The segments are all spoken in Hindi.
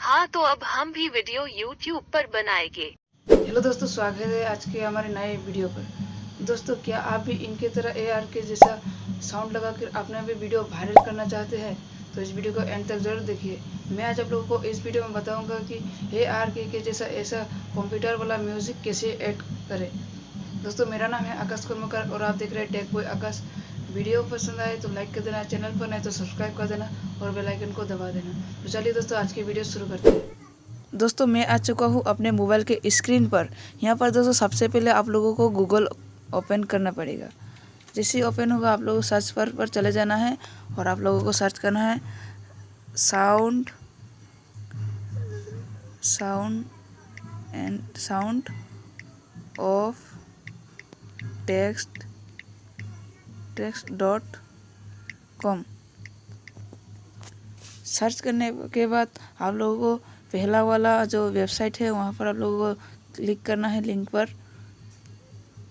हाँ तो अब हम भी वीडियो YouTube पर बनाएंगे। हेलो दोस्तों, स्वागत है आज के हमारे नए वीडियो पर। दोस्तों, क्या आप भी इनके तरह AR के जैसा साउंड लगाकर अपना भी वीडियो वायरल करना चाहते हैं? तो इस वीडियो को एंड तक जरूर देखिए। मैं आज आप लोगों को इस वीडियो में बताऊंगा कि AR के जैसा ऐसा कंप्यूटर वाला म्यूजिक कैसे ऐड करें। दोस्तों, मेरा नाम है आकाश कर्मकार और आप देख रहे हैं टेक बॉय आकाश। वीडियो पसंद आए तो लाइक कर देना, चैनल पर नहीं तो सब्सक्राइब कर देना और बेल आइकन को दबा देना। तो चलिए दोस्तों, आज की वीडियो शुरू करते हैं। दोस्तों, मैं आ चुका हूँ अपने मोबाइल के स्क्रीन पर। यहाँ पर दोस्तों सबसे पहले आप लोगों को गूगल ओपन करना पड़ेगा। जैसे ही ओपन होगा आप लोगों को सर्च पर चले जाना है और आप लोगों को सर्च करना है साउंड ऑफ text.com। सर्च करने के बाद आप लोगों को पहला वाला जो वेबसाइट है वहाँ पर आप लोगों को क्लिक करना है। लिंक पर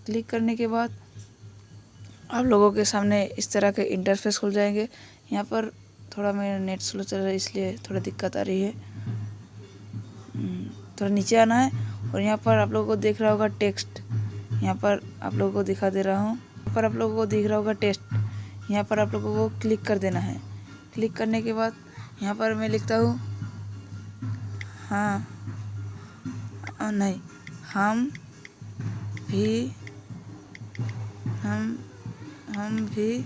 क्लिक करने के बाद आप लोगों के सामने इस तरह के इंटरफेस खुल जाएंगे। यहाँ पर थोड़ा मेरा नेट स्लो चल रहा है इसलिए थोड़ा दिक्कत आ रही है। थोड़ा नीचे आना है और यहाँ पर आप लोगों को दिख रहा होगा टेक्स्ट। यहाँ पर आप लोगों को दिखा दे रहा हूँ। यहाँ पर आप लोगों को दिख रहा होगा टेक्स्ट। यहाँ पर आप लोगों को क्लिक कर देना है। क्लिक करने के बाद यहाँ पर मैं लिखता हूँ हाँ नहीं हम भी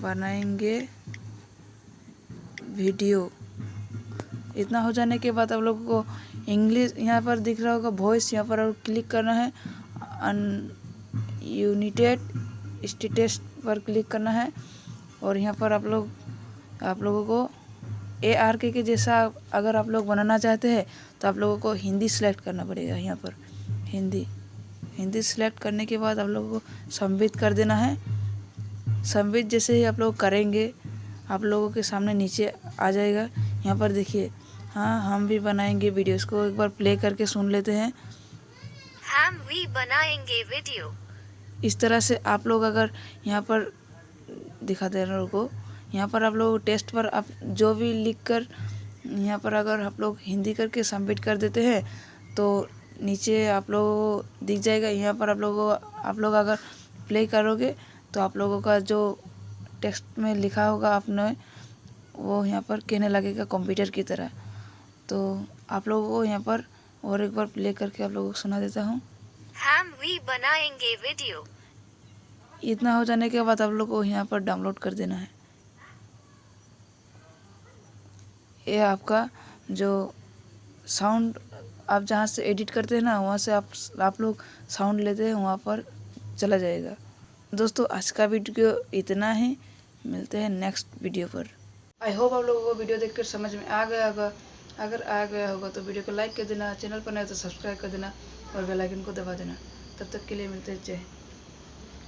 बनाएंगे वीडियो। इतना हो जाने के बाद आप लोगों को इंग्लिश यहाँ पर दिख रहा होगा वॉइस। यहाँ पर क्लिक करना है। यूनाइटेड स्टेट्स पर क्लिक करना है और यहाँ पर आप लोगों को AR के जैसा अगर आप लोग बनाना चाहते हैं तो आप लोगों को हिंदी सेलेक्ट करना पड़ेगा। यहाँ पर हिंदी सेलेक्ट करने के बाद आप लोगों को सबमिट कर देना है। सबमिट जैसे ही आप लोग करेंगे आप लोगों के सामने नीचे आ जाएगा। यहाँ पर देखिए हाँ हम भी बनाएंगे वीडियो। इसको एक बार प्ले करके सुन लेते हैं। हम भी बनाएंगे वीडियो। इस तरह से आप लोग अगर यहाँ पर दिखा दे रहे को यहाँ पर आप लोग टेस्ट पर आप जो भी लिख कर यहाँ पर अगर आप लोग हिंदी करके सबमिट कर देते हैं तो नीचे आप लोगों को दिख जाएगा। यहाँ पर आप लोग अगर प्ले करोगे तो आप लोगों का जो टेक्स्ट में लिखा होगा आपने वो यहाँ पर कहने लगेगा कंप्यूटर की तरह। तो आप लोगों को यहाँ पर और एक बार प्ले करके आप लोगों को सुना देता हूँ। हम भी बनाएंगे वीडियो। इतना हो जाने के बाद आप लोग को यहाँ पर डाउनलोड कर देना है। ये आपका जो साउंड आप जहाँ से एडिट करते हैं ना वहाँ से आप लोग साउंड लेते हैं वहाँ पर चला जाएगा। दोस्तों, आज का वीडियो इतना ही। मिलते हैं नेक्स्ट वीडियो पर। आई होप आप लोगों को वीडियो देखकर समझ में आ गया होगा। अगर आ गया होगा तो वीडियो को लाइक कर देना, चैनल पर नए तो सब्सक्राइब कर देना और बेल आइकन को दबा देना। तब तक के लिए मिलते हैं। जय हिंद।